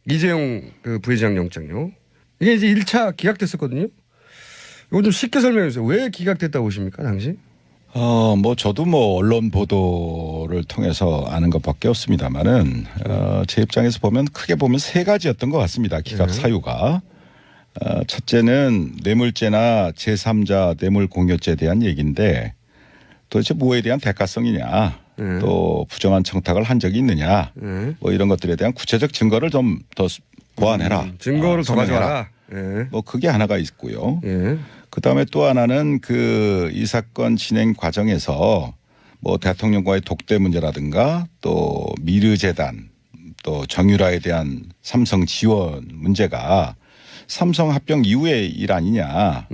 이재용 그 부회장 영장요. 이게 이제 1차 기각됐었거든요. 이거 좀 쉽게 설명해 주세요. 왜 기각됐다고 보십니까, 당시? 뭐 저도 뭐 언론 보도를 통해서 아는 것밖에 없습니다만은 제 입장에서 보면 크게 보면 세 가지였던 것 같습니다. 기각 사유가. 첫째는 뇌물죄나 제3자 뇌물공여죄에 대한 얘기인데 도대체 뭐에 대한 대가성이냐 또 부정한 청탁을 한 적이 있느냐 뭐 이런 것들에 대한 구체적 증거를 좀 더 보완해라. 증거를 더 가져와라. 뭐 그게 하나가 있고요. 그다음에 또 하나는 이 사건 진행 과정에서 뭐 대통령과의 독대 문제라든가 또 미르재단 또 정유라에 대한 삼성 지원 문제가 삼성 합병 이후의 일 아니냐.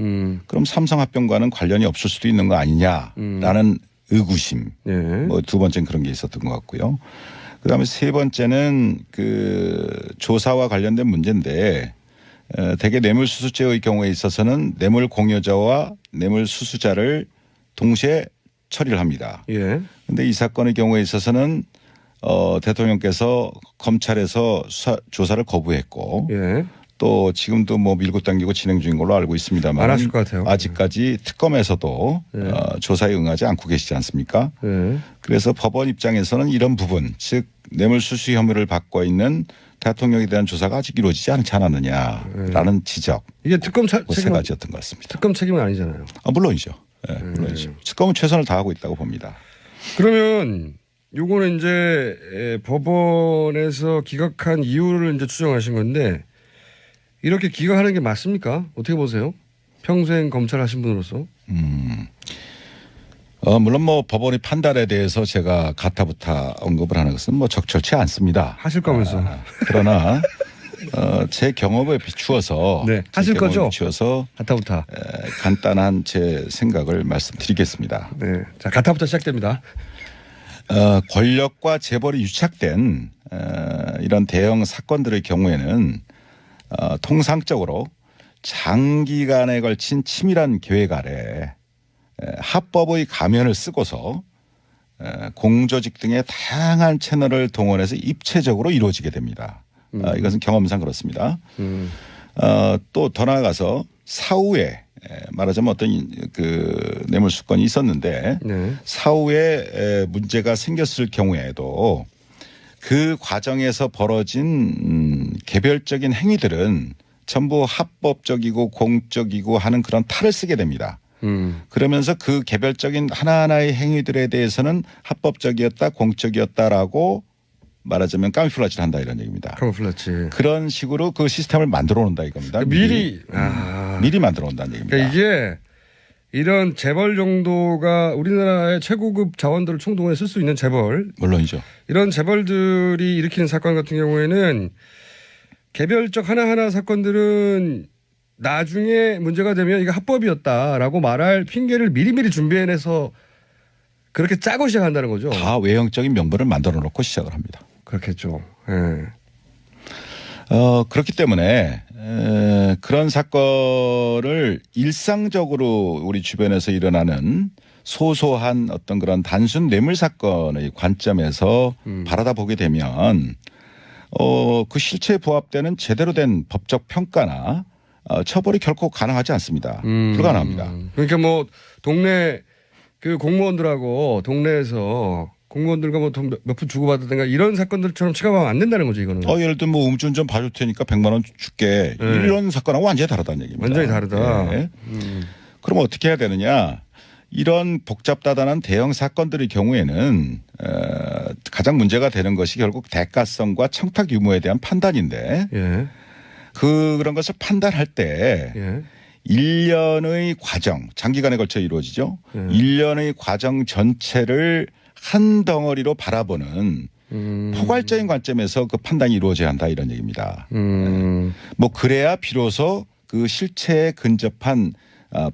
그럼 삼성 합병과는 관련이 없을 수도 있는 거 아니냐라는 의구심. 뭐 두 번째는 그런 게 있었던 것 같고요. 그다음에 세 번째는 조사와 관련된 문제인데 대개 뇌물수수죄의 경우에 있어서는 뇌물공여자와 뇌물수수자를 동시에 처리를 합니다. 그런데 이 사건의 경우에 있어서는 대통령께서 검찰에서 조사를 거부했고 또 지금도 뭐 밀고 당기고 진행 중인 걸로 알고 있습니다만 안 하실 것 같아요. 아직까지 특검에서도 조사에 응하지 않고 계시지 않습니까? 그래서 법원 입장에서는 이런 부분 즉 뇌물수수 혐의를 받고 있는 대통령에 대한 조사가 아직 이루어지지 않지 않았느냐라는 지적. 이게 특검 세 가지였던 것 같습니다. 특검 책임은 아니잖아요. 물론이죠. 물론이죠. 특검은 최선을 다하고 있다고 봅니다. 그러면 요거는 이제 법원에서 기각한 이유를 이제 추정하신 건데 이렇게 기각하는 게 맞습니까? 어떻게 보세요? 평생 검찰 하신 분으로서. 물론 뭐 법원의 판단에 대해서 제가 가타부타 언급을 하는 것은 뭐 적절치 않습니다. 하실 거면서. 그러나 제 경험에 비추어서 하실 거죠? 비추어서 가타부타. 간단한 제 생각을 말씀드리겠습니다. 자, 가타부타 시작됩니다. 권력과 재벌이 유착된 이런 대형 사건들의 경우에는 통상적으로 장기간에 걸친 치밀한 계획 아래 합법의 가면을 쓰고서 공조직 등의 다양한 채널을 동원해서 입체적으로 이루어지게 됩니다. 이것은 경험상 그렇습니다. 또 더 나아가서 사후에 말하자면 어떤 뇌물수건이 있었는데 사후에 문제가 생겼을 경우에도 그 과정에서 벌어진 개별적인 행위들은 전부 합법적이고 공적이고 하는 그런 탈을 쓰게 됩니다. 그러면서 그 개별적인 하나하나의 행위들에 대해서는 합법적이었다 공적이었다라고 말하자면 카모플라지를 한다 이런 얘기입니다. 카모플라지. 그런 식으로 그 시스템을 만들어 놓는다 이겁니다. 미리 만들어 놓는다는 얘기입니다. 그러니까 이게 이런 재벌 정도가 우리나라의 최고급 자원들을 총동원해 쓸 수 있는 재벌. 물론이죠. 이런 재벌들이 일으키는 사건 같은 경우에는 개별적 하나하나 사건들은 나중에 문제가 되면 이게 합법이었다라고 말할 핑계를 미리미리 준비해내서 그렇게 짜고 시작한다는 거죠. 다 외형적인 명분을 만들어 놓고 시작을 합니다. 그렇겠죠. 그렇기 때문에 그런 사건을 일상적으로 우리 주변에서 일어나는 소소한 어떤 그런 단순 뇌물 사건의 관점에서 바라다 보게 되면 그 실체에 부합되는 제대로 된 법적 평가나 처벌이 결코 가능하지 않습니다. 불가능합니다. 그러니까 뭐 동네 그 공무원들하고 동네에서 공무원들과 뭐 돈 몇 푼 주고받았든가 이런 사건들처럼 취급하면 안 된다는 거죠, 이거는. 예를 들면 뭐 음주운전 봐줄 테니까 100만 원 줄게. 이런 사건하고 완전히 다르다는 얘기입니다. 완전히 다르다. 그럼 어떻게 해야 되느냐. 이런 복잡다단한 대형 사건들의 경우에는 가장 문제가 되는 것이 결국 대가성과 청탁 유무에 대한 판단인데 그런 것을 판단할 때 1년의 과정, 장기간에 걸쳐 이루어지죠. 1년의 과정 전체를 한 덩어리로 바라보는 포괄적인 관점에서 그 판단이 이루어져야 한다 이런 얘기입니다. 뭐 그래야 비로소 그 실체에 근접한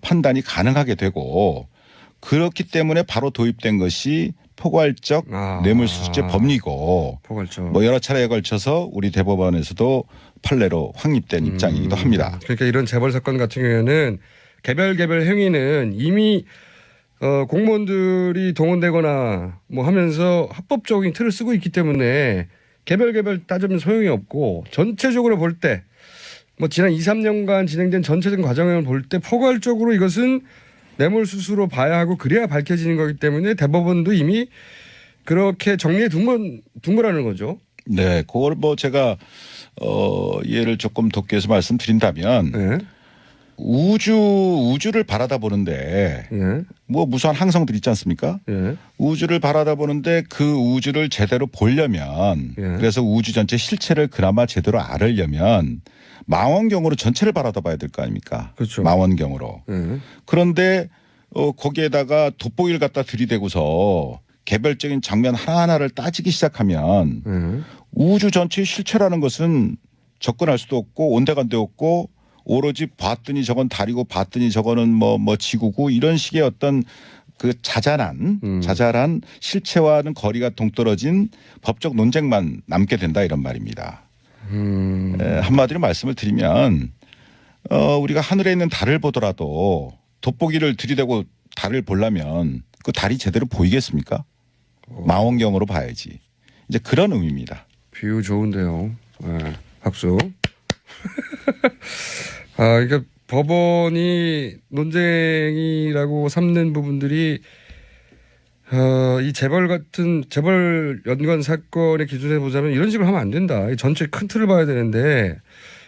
판단이 가능하게 되고 그렇기 때문에 바로 도입된 것이 포괄적 뇌물수수죄 법리고 포괄적. 뭐 여러 차례에 걸쳐서 우리 대법원에서도 판례로 확립된 입장이기도 합니다. 그러니까 이런 재벌 사건 같은 경우에는 개별 행위는 이미 공무원들이 동원되거나 뭐 하면서 합법적인 틀을 쓰고 있기 때문에 개별 따지면 소용이 없고 전체적으로 볼 때 뭐 지난 2, 3년간 진행된 전체적인 과정을 볼 때 포괄적으로 이것은 뇌물수수로 봐야 하고 그래야 밝혀지는 거기 때문에 대법원도 이미 그렇게 정리해 둔 거라는 거죠. 네, 그걸 뭐 제가 예를 조금 돋겨서 말씀드린다면 네. 우주를 바라다 보는데 예. 뭐 무수한 항성들 있지 않습니까? 예. 우주를 바라다 보는데 그 우주를 제대로 보려면 예. 그래서 우주 전체 실체를 그나마 제대로 알으려면 망원경으로 전체를 바라다 봐야 될 거 아닙니까? 그렇죠. 망원경으로. 예. 그런데 거기에다가 돋보기를 갖다 들이대고서 개별적인 장면 하나하나를 따지기 시작하면 우주 전체의 실체라는 것은 접근할 수도 없고 온데간데 없고 오로지 봤더니 저건 달이고 봤더니 저거는 뭐 지구고 이런 식의 어떤 그 자잘한 실체와는 거리가 동떨어진 법적 논쟁만 남게 된다 이런 말입니다. 한마디로 말씀을 드리면 우리가 하늘에 있는 달을 보더라도 돋보기를 들이대고 달을 보려면 그 달이 제대로 보이겠습니까? 망원경으로 봐야지. 이제 그런 의미입니다. 비유 좋은데요. 네. 박수. 그러니까 법원이 논쟁이라고 삼는 부분들이 이 재벌 연관 사건의 기준에 보자면 이런 식으로 하면 안 된다. 이 전체 큰 틀을 봐야 되는데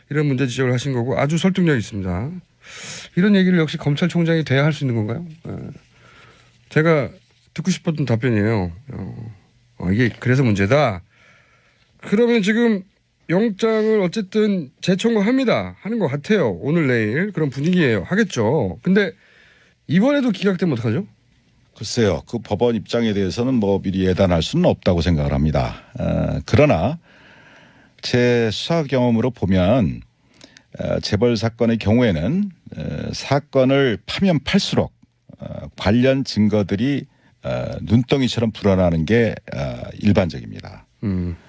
이런 문제 지적을 하신 거고 아주 설득력 있습니다. 이런 얘기를 역시 검찰총장이 돼야 할 수 있는 건가요? 제가 듣고 싶었던 답변이에요. 이게 그래서 문제다. 그러면 지금 영장을 어쨌든 재청구합니다. 하는 것 같아요. 오늘 내일 그런 분위기예요. 하겠죠. 근데 이번에도 기각되면 어떡하죠? 글쎄요. 그 법원 입장에 대해서는 뭐 미리 예단할 수는 없다고 생각을 합니다. 그러나 제 수사 경험으로 보면 재벌 사건의 경우에는 사건을 파면 팔수록 관련 증거들이 눈덩이처럼 불어나는 게 일반적입니다.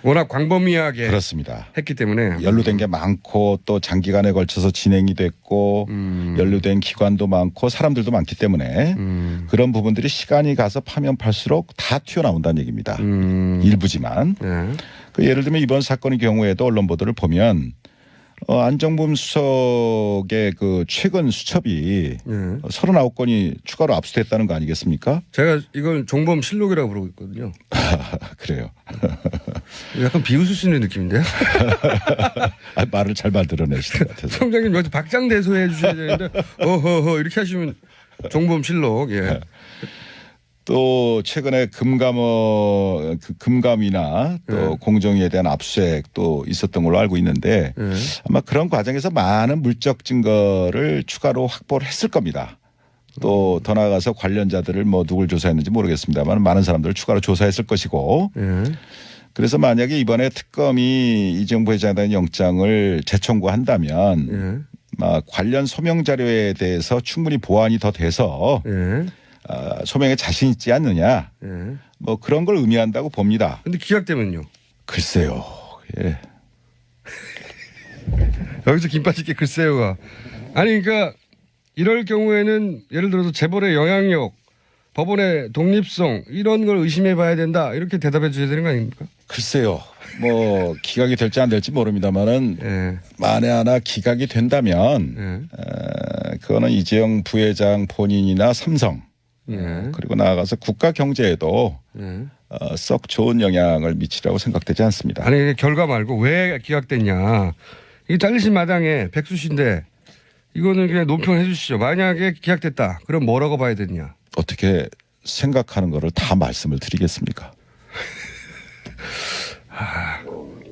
워낙 광범위하게 그렇습니다. 했기 때문에 연루된 게 많고 또 장기간에 걸쳐서 진행이 됐고 연루된 기관도 많고 사람들도 많기 때문에 그런 부분들이 시간이 가서 파면 팔수록 다 튀어나온다는 얘기입니다. 일부지만. 네. 그 예를 들면 이번 사건의 경우에도 언론 보도를 보면 안정범 수석의 그 최근 수첩이 39건이 추가로 압수됐다는 거 아니겠습니까? 제가 이걸 종범 실록이라고 부르고 있거든요. 그래요. 약간 비웃을 수 있는 느낌인데요. 말을 잘 만들어내시는 것 같아서. 총장님 여기서 박장대소해 주셔야 되는데 어허허 이렇게 하시면 종범 실록. 예. 또 최근에 금감이나 또 공정위에 대한 압수수색도 있었던 걸로 알고 있는데 아마 그런 과정에서 많은 물적 증거를 추가로 확보를 했을 겁니다. 또 더 나아가서 관련자들을 뭐 누굴 조사했는지 모르겠습니다만 많은 사람들을 추가로 조사했을 것이고 그래서 만약에 이번에 특검이 이정부 회장에 대한 영장을 재청구한다면 관련 소명 자료에 대해서 충분히 보완이 더 돼서 소명에 자신 있지 않느냐 뭐 그런 걸 의미한다고 봅니다. 근데 기각되면요? 글쎄요. 예. 여기서 김 빠지게 글쎄요가. 아니 그러니까 이럴 경우에는 예를 들어서 재벌의 영향력, 법원의 독립성 이런 걸 의심해 봐야 된다. 이렇게 대답해 주셔야 되는 거 아닙니까? 글쎄요. 뭐 기각이 될지 안 될지 모릅니다만은 만에 하나 기각이 된다면 그거는 이재용 부회장 본인이나 삼성 그리고 나아가서 국가 경제에도 썩 좋은 영향을 미치라고 생각되지 않습니다. 아니 결과 말고 왜 기각됐냐. 이게 잘리신 마당에 백수신데 이거는 그냥 논평해 주시죠. 만약에 기각됐다. 그럼 뭐라고 봐야 되느냐. 어떻게 생각하는 거를 다 말씀을 드리겠습니까?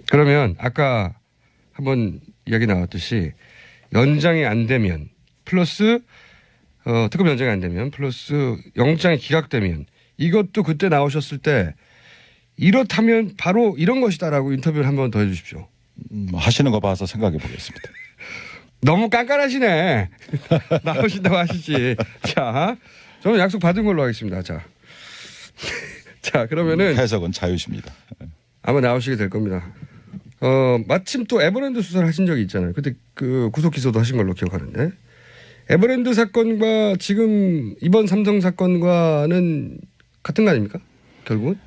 그러면 아까 한번 이야기 나왔듯이 연장이 안 되면 플러스 특검 연장이 안 되면 플러스 영장이 기각되면 이것도 그때 나오셨을 때 이렇다면 바로 이런 것이다라고 인터뷰를 한 번 더 해 주십시오. 하시는 거 봐서 생각해 보겠습니다. 너무 깐깐하시네. 나오신다고 하시지. 자, 저는 약속 받은 걸로 하겠습니다. 자, 그러면은 해석은 자유십니다. 아마 나오시게 될 겁니다. 마침 또 에버랜드 수사를 하신 적이 있잖아요. 그때 그 구속 기소도 하신 걸로 기억하는데 에버랜드 사건과 지금 이번 삼성 사건과는 같은 거 아닙니까? 결국은?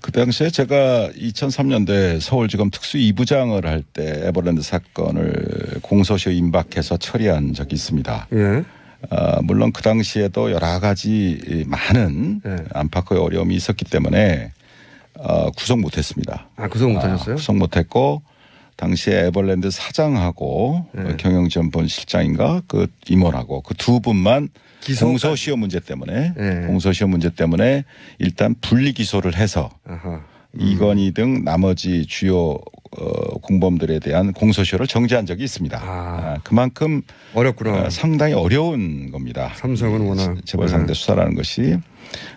그 당시에 제가 2003년도에 서울지검 특수 2부장을 할 때 에버랜드 사건을 공소시효 임박해서 처리한 적이 있습니다. 예. 물론 그 당시에도 여러 가지 많은 안팎의 어려움이 있었기 때문에 구속 못했습니다. 구속 못하셨어요? 구속 못했고 당시에 에버랜드 사장하고 경영지원본 실장인가 그 임원하고 그 두 분만 공소시효 문제 때문에 공소시효 문제 때문에 일단 분리 기소를 해서 이건희 등 나머지 주요 공범들에 대한 공소시효를 정지한 적이 있습니다. 그만큼 어렵구나. 상당히 어려운 겁니다. 삼성은 워낙 재벌 상대 수사라는 것이.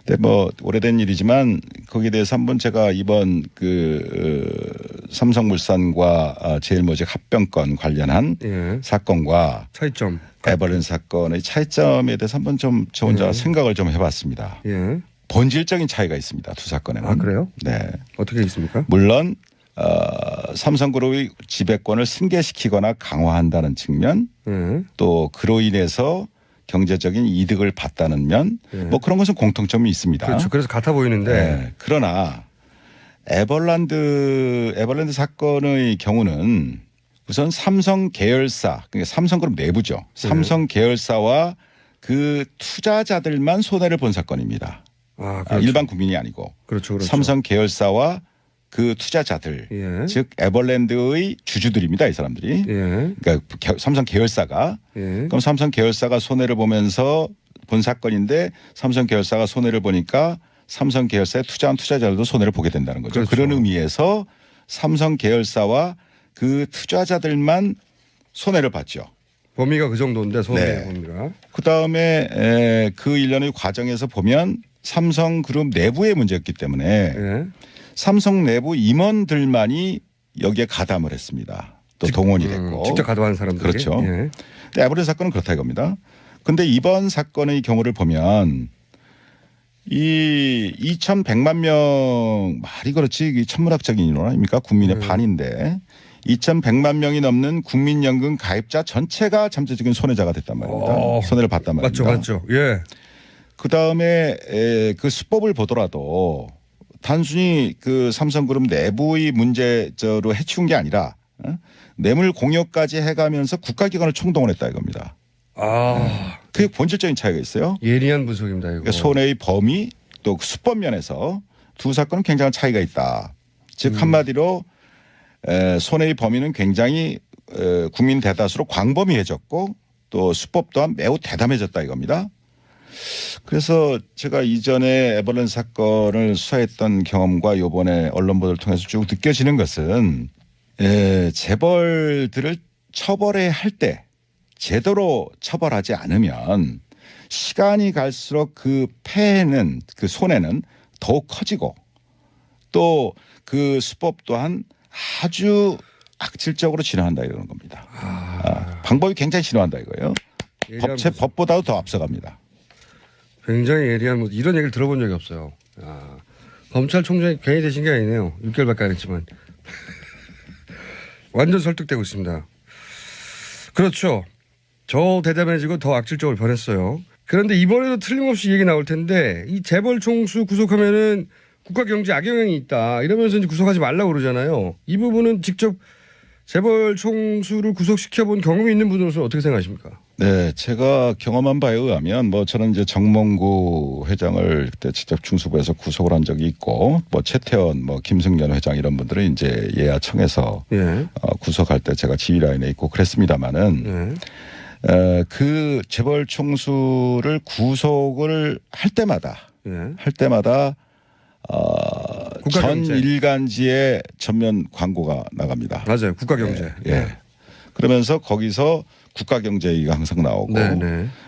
근데 뭐 오래된 일이지만 거기에 대해서 한번 제가 이번 삼성물산과 제일모직 합병권 관련한 사건과 차이점, 에버랜드 사건의 차이점에 대해서 한번 좀 저 혼자 생각을 좀 해봤습니다. 본질적인 차이가 있습니다. 두 사건에는. 그래요? 네. 어떻게 있습니까? 물론 삼성그룹의 지배권을 승계시키거나 강화한다는 측면, 또 그로 인해서 경제적인 이득을 봤다는 면, 뭐 그런 것은 공통점이 있습니다. 그렇죠. 그래서 같아 보이는데. 그러나 에버랜드 사건의 경우는 우선 삼성 계열사, 그러니까 삼성그룹 내부죠. 삼성 계열사와 그 투자자들만 손해를 본 사건입니다. 그렇죠. 일반 국민이 아니고. 그렇죠. 삼성 계열사와 그 투자자들, 즉 에버랜드의 주주들입니다. 이 사람들이. 그러니까 삼성 계열사가. 그럼 삼성 계열사가 손해를 보면서 본 사건인데 삼성 계열사가 손해를 보니까 삼성 계열사에 투자한 투자자들도 손해를 보게 된다는 거죠. 그렇죠. 그런 의미에서 삼성 계열사와 그 투자자들만 손해를 봤죠. 범위가 그 정도인데 손해 범위가. 그다음에 그 일련의 과정에서 보면 삼성그룹 내부의 문제였기 때문에 삼성 내부 임원들만이 여기에 가담을 했습니다. 또 동원이 됐고. 직접 가담한 사람들. 그렇죠. 근데 에버랜드 사건은 그렇다 이겁니다. 그런데 이번 사건의 경우를 보면 이 2,100만 명 말이 그렇지 이게 천문학적인 인원 아닙니까? 국민의 반인데 2,100만 명이 넘는 국민연금 가입자 전체가 잠재적인 손해자가 됐단 말입니다. 손해를 봤단 말입니다. 맞죠. 예. 그다음에 그 수법을 보더라도 단순히 그 삼성그룹 내부의 문제로 해치운 게 아니라 뇌물 공여까지 해가면서 국가기관을 총동원했다 이겁니다. 그게 본질적인 차이가 있어요. 예리한 분석입니다. 이거. 그러니까 손해의 범위 또 수법 면에서 두 사건은 굉장한 차이가 있다. 즉 한마디로 손해의 범위는 굉장히 국민 대다수로 광범위해졌고 또 수법 또한 매우 대담해졌다 이겁니다. 그래서 제가 이전에 에버랜드 사건을 수사했던 경험과 이번에 언론 보도를 통해서 쭉 느껴지는 것은 재벌들을 처벌해야 할 때 제대로 처벌하지 않으면 시간이 갈수록 그 폐해는 그 손해는 더욱 커지고 또 그 수법 또한 아주 악질적으로 진화한다 이러는 겁니다. 방법이 굉장히 진화한다 이거예요. 법보다도 더 앞서갑니다. 굉장히 예리한 이런 얘기를 들어본 적이 없어요. 검찰총장이 괜히 되신 게 아니네요. 6개월밖에 안 했지만. 완전 설득되고 있습니다. 그렇죠. 더 대담해지고 더 악질적으로 변했어요. 그런데 이번에도 틀림없이 얘기 나올 텐데 이 재벌 총수 구속하면은 국가 경제 악영향이 있다 이러면서 이제 구속하지 말라고 그러잖아요. 이 부분은 직접 재벌 총수를 구속시켜본 경험이 있는 분으로서 어떻게 생각하십니까? 네, 제가 경험한 바에 의하면 뭐 저는 이제 정몽구 회장을 그때 직접 중수부에서 구속을 한 적이 있고 뭐 최태원, 뭐 김승연 회장 이런 분들은 이제 예하청에서 구속할 때 제가 지휘라인에 있고 그랬습니다마는 그 재벌 총수를 구속을 할 때마다 전 일간지에 전면 광고가 나갑니다. 맞아요. 국가경제. 그러면서 거기서 국가경제가 항상 나오고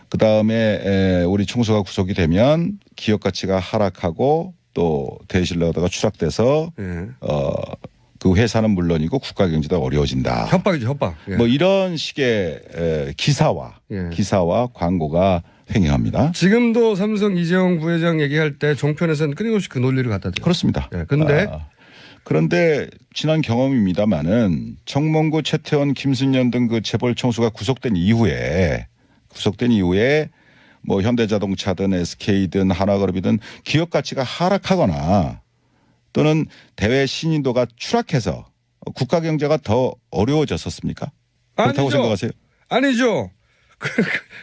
그다음에 우리 총수가 구속이 되면 기업 가치가 하락하고 또 대실러다가 추락돼서 그 회사는 물론이고 국가경제도 어려워진다. 협박이죠. 협박. 뭐 이런 식의 기사와 광고가 횡행합니다. 지금도 삼성 이재용 부회장 얘기할 때 종편에서는 끊임없이 그 논리를 갖다 대요. 그렇습니다. 그런데 지난 경험입니다마는 정몽구, 최태원, 김순년 등 그 재벌 총수가 구속된 이후에 뭐 현대자동차든 SK든 하나그룹이든 기업 가치가 하락하거나 또는 대외 신인도가 추락해서 국가 경제가 더 어려워졌었습니까? 그렇다고 아니죠. 생각하세요? 아니죠.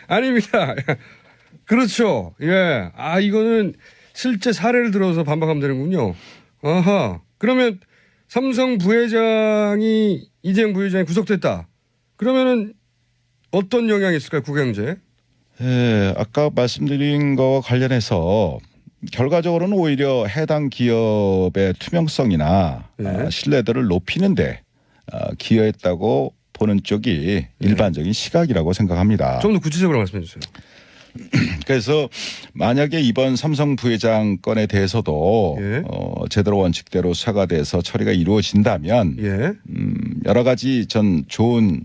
아닙니다. 그렇죠. 예. 아, 이거는 실제 사례를 들어서 반박하면 되는군요. 아하. 그러면 삼성 부회장이 이재용 부회장이 구속됐다. 그러면은 어떤 영향이 있을까요? 국경제에? 예, 아까 말씀드린 거와 관련해서 결과적으로는 오히려 해당 기업의 투명성이나 신뢰도를 높이는데 기여했다고 보는 쪽이 일반적인 시각이라고 생각합니다. 좀 더 구체적으로 말씀해 주세요. 그래서 만약에 이번 삼성 부회장 건에 대해서도 제대로 원칙대로 수사가 돼서 처리가 이루어진다면 여러 가지 전 좋은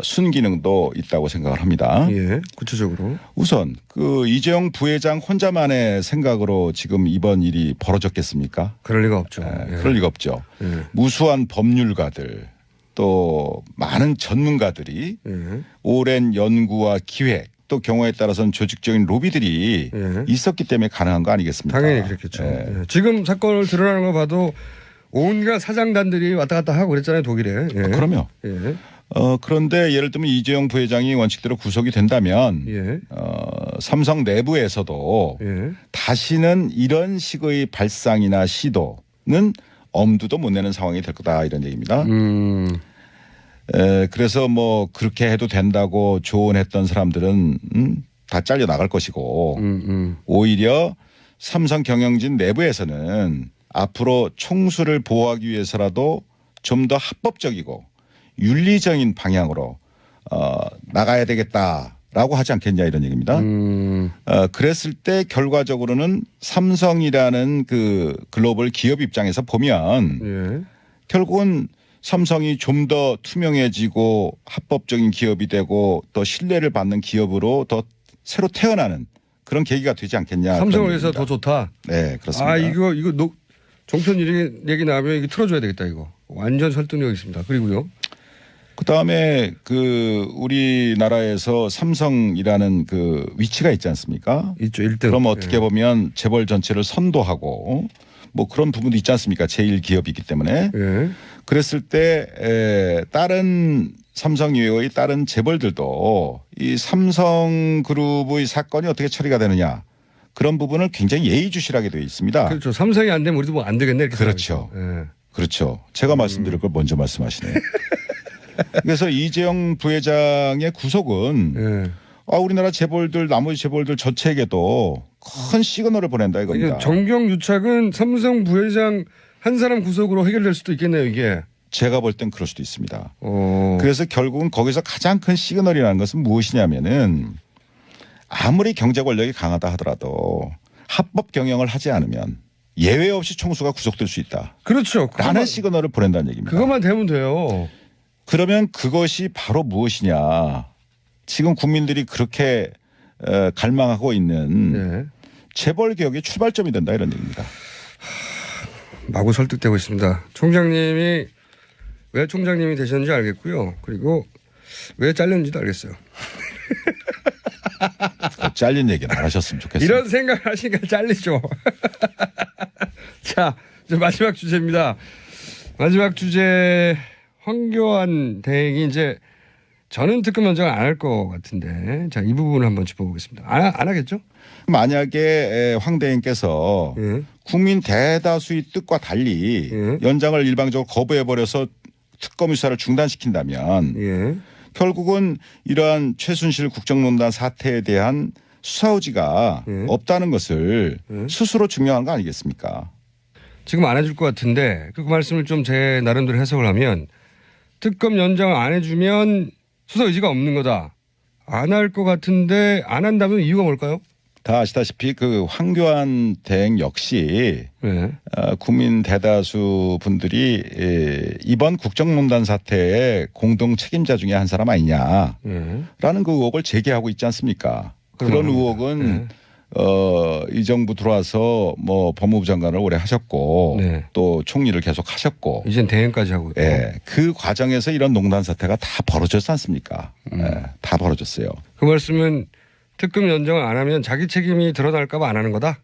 순기능도 있다고 생각을 합니다. 예, 구체적으로. 우선 그 이재용 부회장 혼자만의 생각으로 지금 이번 일이 벌어졌겠습니까? 그럴 리가 없죠. 그럴 리가 없죠. 무수한 법률가들 또 많은 전문가들이 오랜 연구와 기획 또 경우에 따라서는 조직적인 로비들이 있었기 때문에 가능한 거 아니겠습니까? 당연히 그렇겠죠. 지금 사건을 드러나는 거 봐도 온갖 사장단들이 왔다 갔다 하고 그랬잖아요, 독일에. 그럼요. 그런데 예를 들면 이재용 부회장이 원칙대로 구속이 된다면 삼성 내부에서도 다시는 이런 식의 발상이나 시도는 엄두도 못 내는 상황이 될 거다 이런 얘기입니다. 그래서 뭐 그렇게 해도 된다고 조언했던 사람들은 다 잘려 나갈 것이고 오히려 삼성 경영진 내부에서는 앞으로 총수를 보호하기 위해서라도 좀 더 합법적이고 윤리적인 방향으로 나가야 되겠다라고 하지 않겠냐 이런 얘기입니다. 그랬을 때 결과적으로는 삼성이라는 그 글로벌 기업 입장에서 보면 결국은 삼성이 좀 더 투명해지고 합법적인 기업이 되고 또 신뢰를 받는 기업으로 더 새로 태어나는 그런 계기가 되지 않겠냐. 삼성을 위해서 더 좋다. 네, 그렇습니다. 아, 이거 종편 얘기 나오면 이거 틀어줘야 되겠다 이거. 완전 설득력 있습니다. 그리고요. 그다음에 그 우리나라에서 삼성이라는 그 위치가 있지 않습니까? 있죠. 1등. 그럼 어떻게 보면 재벌 전체를 선도하고 뭐 그런 부분도 있지 않습니까? 제일 기업이기 때문에. 그랬을 때 다른 삼성 이외의 다른 재벌들도 이 삼성그룹의 사건이 어떻게 처리가 되느냐 그런 부분을 굉장히 예의주시하게 되어 있습니다. 그렇죠. 삼성이 안 되면 우리도 뭐 안 되겠네. 이렇게 그렇죠. 그렇죠. 제가 말씀드릴 걸 먼저 말씀하시네. 그래서 이재용 부회장의 구속은 우리나라 재벌들 나머지 재벌들 전체에게도 큰 시그널을 보낸다 이겁니다. 정경유착은 삼성 부회장 한 사람 구속으로 해결될 수도 있겠네요 이게. 제가 볼 땐 그럴 수도 있습니다. 그래서 결국은 거기서 가장 큰 시그널이라는 것은 무엇이냐면은 아무리 경제 권력이 강하다 하더라도 합법 경영을 하지 않으면 예외 없이 총수가 구속될 수 있다. 그렇죠. 라는 시그널을 보낸다는 얘기입니다. 그것만 되면 돼요. 그러면 그것이 바로 무엇이냐. 지금 국민들이 그렇게 갈망하고 있는 재벌 개혁의 출발점이 된다 이런 얘기입니다. 마구 설득되고 있습니다. 총장님이 왜 총장님이 되셨는지 알겠고요. 그리고 왜 잘렸는지도 알겠어요. 잘린 얘기는 안 하셨으면 좋겠습니다. 이런 생각을 하시니까 잘리죠. 자, 이제 마지막 주제입니다. 마지막 주제 황교안 대행이 이제 저는 특검 연장을 안 할 것 같은데 자, 이 부분을 한번 짚어보겠습니다. 안 하겠죠? 만약에 황 대행께서 국민 대다수의 뜻과 달리 연장을 일방적으로 거부해버려서 특검 수사를 중단시킨다면 결국은 이러한 최순실 국정농단 사태에 대한 수사 의지가 없다는 것을 스스로 증명한 거 아니겠습니까? 지금 안 해줄 것 같은데 그 말씀을 좀 제 나름대로 해석을 하면 특검 연장을 안 해주면 수사 의지가 없는 거다. 안 할 것 같은데 안 한다면 이유가 뭘까요? 다 아시다시피 그 황교안 대행 역시 국민 대다수 분들이 이번 국정농단 사태의 공동 책임자 중에 한 사람 아니냐라는 그 의혹을 제기하고 있지 않습니까? 그런 의혹은 이 정부 들어와서 뭐 법무부 장관을 오래 하셨고 또 총리를 계속 하셨고 이젠 대행까지 하고 있고. 그 과정에서 이런 농단 사태가 다 벌어졌지 않습니까? 다 벌어졌어요. 그 말씀은 특검 연장을 안 하면 자기 책임이 드러날까 봐 안 하는 거다?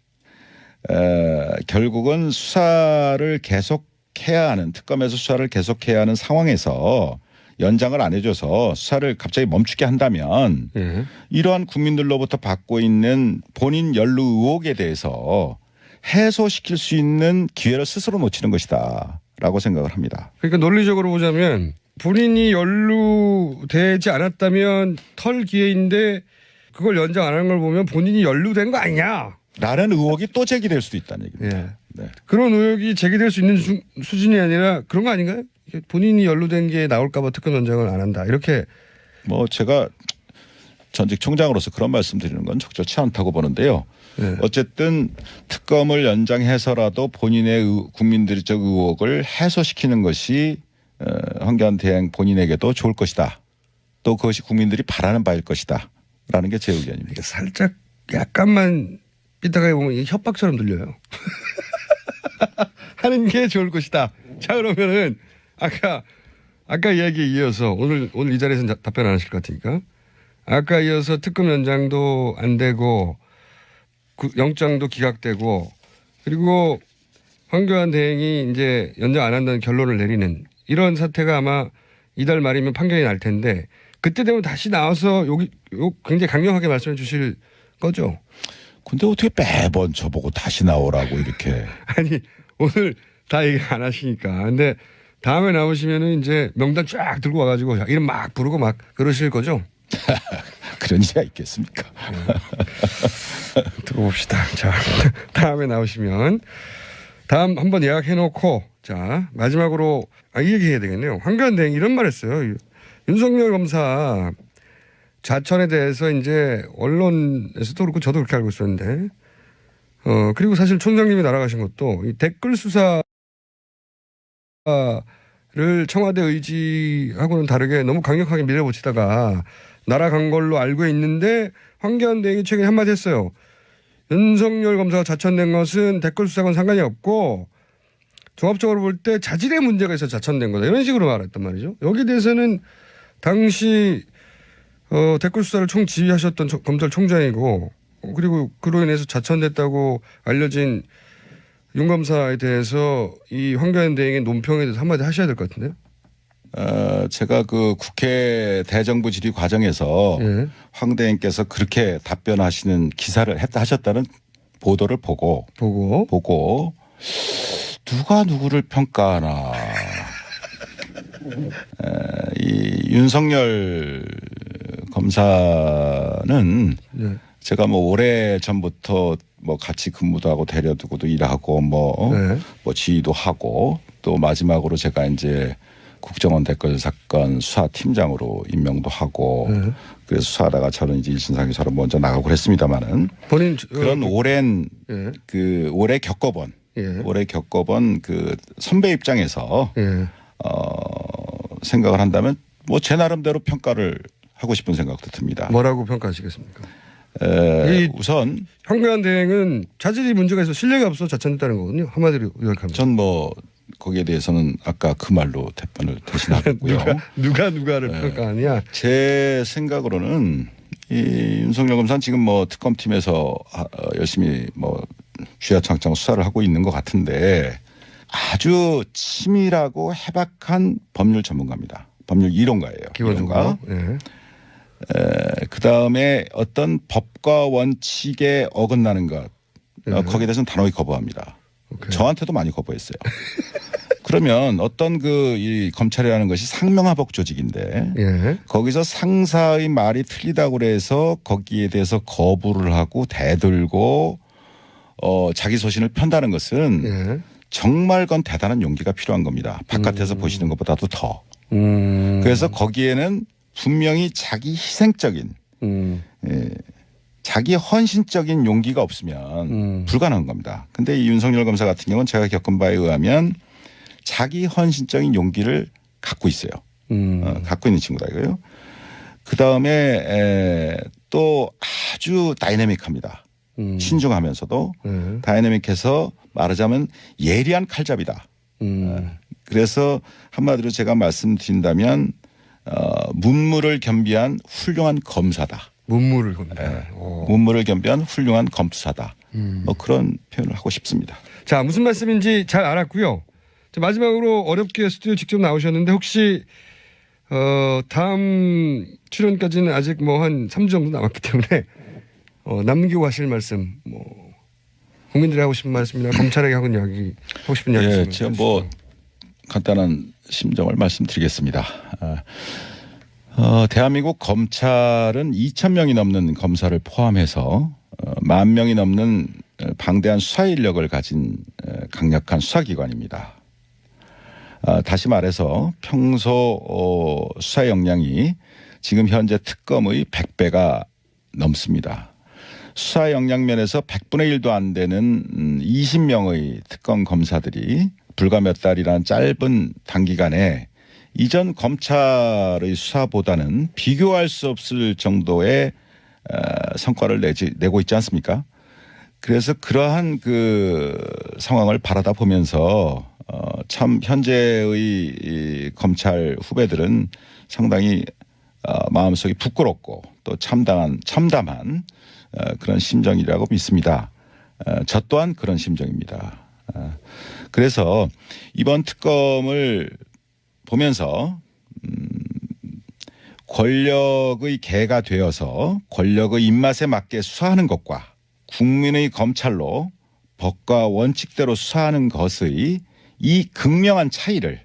결국은 수사를 계속해야 하는 특검에서 수사를 계속해야 하는 상황에서 연장을 안 해줘서 수사를 갑자기 멈추게 한다면 이러한 국민들로부터 받고 있는 본인 연루 의혹에 대해서 해소시킬 수 있는 기회를 스스로 놓치는 것이다라고 생각을 합니다. 그러니까 논리적으로 보자면 본인이 연루되지 않았다면 털 기회인데 그걸 연장 안 하는 걸 보면 본인이 연루된 거 아니냐. 라는 의혹이 또 제기될 수도 있다는 얘기입니다. 예. 네. 그런 의혹이 제기될 수 있는 수준이 아니라 그런 거 아닌가요? 본인이 연루된 게 나올까 봐 특검 연장을 안 한다. 이렇게. 뭐 제가 전직 총장으로서 그런 말씀드리는 건 적절치 않다고 보는데요. 네. 어쨌든 특검을 연장해서라도 본인의 국민들적 의혹을 해소시키는 것이 황교안 대행 본인에게도 좋을 것이다. 또 그것이 국민들이 바라는 바일 것이다. 라는 게 제 의견입니다. 살짝 약간만 삐딱하게 보면 이게 협박처럼 들려요. 하는 게 좋을 것이다. 자, 그러면은 아까 이야기에 이어서 오늘 이 자리에서는 답변 안 하실 것 같으니까 아까 이어서 특검 연장도 안 되고 영장도 기각되고 그리고 황교안 대행이 이제 연장 안 한다는 결론을 내리는 이런 사태가 아마 이달 말이면 판결이 날 텐데 그때 되면 다시 나와서 굉장히 강력하게 말씀해 주실 거죠? 근데 어떻게 매번 저보고 다시 나오라고 이렇게. 아니 오늘 다 얘기 안 하시니까. 근데 다음에 나오시면은 이제 명단 쫙 들고 와가지고 이름 막 부르고 막 그러실 거죠? 그런 일이 있겠습니까? 들어봅시다. 자, 다음에 나오시면 다음 한번 예약해놓고 자 마지막으로 이 얘기 해야 되겠네요. 황교안 대행 이런 말 했어요. 윤석열 검사 자천에 대해서 이제 언론에서도 그렇고 저도 그렇게 알고 있었는데 그리고 사실 총장님이 날아가신 것도 이 댓글 수사를 청와대 의지하고는 다르게 너무 강력하게 밀어붙이다가 날아간 걸로 알고 있는데 황교안 대행이 최근에 한마디 했어요. 윤석열 검사가 자천된 것은 댓글 수사와는 상관이 없고 종합적으로 볼 때 자질의 문제가 있어서 자천된 거다. 이런 식으로 말했단 말이죠. 여기에 대해서는 당시 댓글 수사를 총지휘하셨던 검찰총장이고 그리고 그로 인해서 자천됐다고 알려진 윤 검사에 대해서 이 황교안 대행의 논평에 대해서 한마디 하셔야 될 것 같은데요. 제가 그 국회 대정부 질의 과정에서 황 대행께서 그렇게 답변하시는 기사를 하셨다는 보도를 보고 누가 누구를 평가하나. 이 윤석열 검사는 제가 뭐 오래 전부터 뭐 같이 근무도 하고 데려두고도 일하고 뭐 지휘도 하고 또 마지막으로 제가 이제 국정원 댓글 사건 수사팀장으로 임명도 하고 그래서 수사하다가 저는 이제 일신상에서 먼저 나가고 그랬습니다만은 본인 그런 오랜 오래 겪어본 그 선배 입장에서 생각을 한다면 뭐 제 나름대로 평가를 하고 싶은 생각도 듭니다. 뭐라고 평가하시겠습니까? 우선 황교안 대행은 자질이 문제가 있어 신뢰가 없어 자천됐다는 거거든요. 한마디로 요약하면. 전 뭐 거기에 대해서는 아까 그 말로 답변을 대신하고요. 누가를 평가하냐? 제 생각으로는 이 윤석열 검사는 지금 뭐 특검팀에서 열심히 뭐 쥐야창창 수사를 하고 있는 것 같은데 아주 치밀하고 해박한 법률 전문가입니다. 법률 이론가예요. 기본적으로. 그다음에 어떤 법과 원칙에 어긋나는 것 거기에 대해서는 단호히 거부합니다. 저한테도 많이 거부했어요. 그러면 어떤 이 검찰이라는 것이 상명하복 조직인데 거기서 상사의 말이 틀리다고 그래서 거기에 대해서 거부를 하고 대들고 자기 소신을 편다는 것은 정말 그건 대단한 용기가 필요한 겁니다. 바깥에서 보시는 것보다도 더. 그래서 거기에는 분명히 자기 희생적인 자기 헌신적인 용기가 없으면 불가능한 겁니다. 근데 이 윤석열 검사 같은 경우는 제가 겪은 바에 의하면 자기 헌신적인 용기를 갖고 있어요. 갖고 있는 친구다 이거예요. 그다음에 또 아주 다이내믹합니다. 신중하면서도 다이내믹해서 말하자면 예리한 칼잡이다. 그래서 한마디로 제가 말씀드린다면 문무를 겸비한 훌륭한 검사다. 문무를 겸비한. 문무를 겸비한 훌륭한 검사다. 뭐 그런 표현을 하고 싶습니다. 자, 무슨 말씀인지 잘 알았고요. 자, 마지막으로 어렵게 스튜디오 직접 나오셨는데 혹시 다음 출연까지는 아직 뭐 한 3주 정도 남았기 때문에 남기고 하실 말씀, 뭐 국민들이 하고 싶은 말씀이나 검찰에게 하고 싶은 이야기. 예, 제가 뭐 간단한 심정을 말씀드리겠습니다. 대한민국 검찰은 2,000명이 넘는 검사를 포함해서 10,000명이 넘는 방대한 수사 인력을 가진 강력한 수사기관입니다. 다시 말해서 평소 수사 역량이 지금 현재 특검의 100배가 넘습니다. 수사 역량 면에서 100분의 1도 안 되는 20명의 특검 검사들이 불과 몇 달이란 짧은 단기간에 이전 검찰의 수사보다는 비교할 수 없을 정도의 성과를 내고 있지 않습니까? 그래서 그러한 그 상황을 바라다 보면서 참 현재의 이 검찰 후배들은 상당히 마음속이 부끄럽고 또 참담한 그런 심정이라고 믿습니다. 저 또한 그런 심정입니다. 그래서 이번 특검을 보면서 권력의 개가 되어서 권력의 입맛에 맞게 수사하는 것과 국민의 검찰로 법과 원칙대로 수사하는 것의 이 극명한 차이를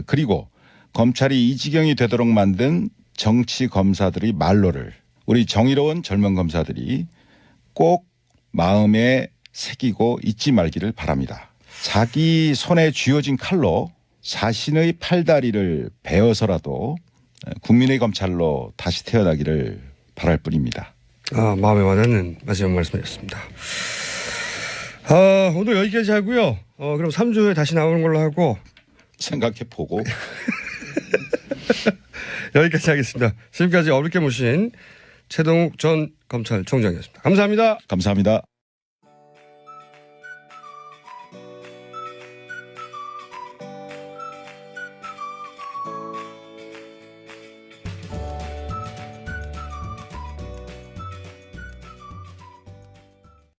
그리고 검찰이 이 지경이 되도록 만든 정치 검사들의 말로를 우리 정의로운 젊은 검사들이 꼭 마음에 새기고 잊지 말기를 바랍니다. 자기 손에 쥐어진 칼로 자신의 팔다리를 베어서라도 국민의 검찰로 다시 태어나기를 바랄 뿐입니다. 마음에 와닿는 마지막 말씀이었습니다. 오늘 여기까지 하고요. 그럼 3주 후에 다시 나오는 걸로 하고 생각해보고 여기까지 하겠습니다. 지금까지 어렵게 모신 최동욱 전 검찰총장이었습니다. 감사합니다. 감사합니다.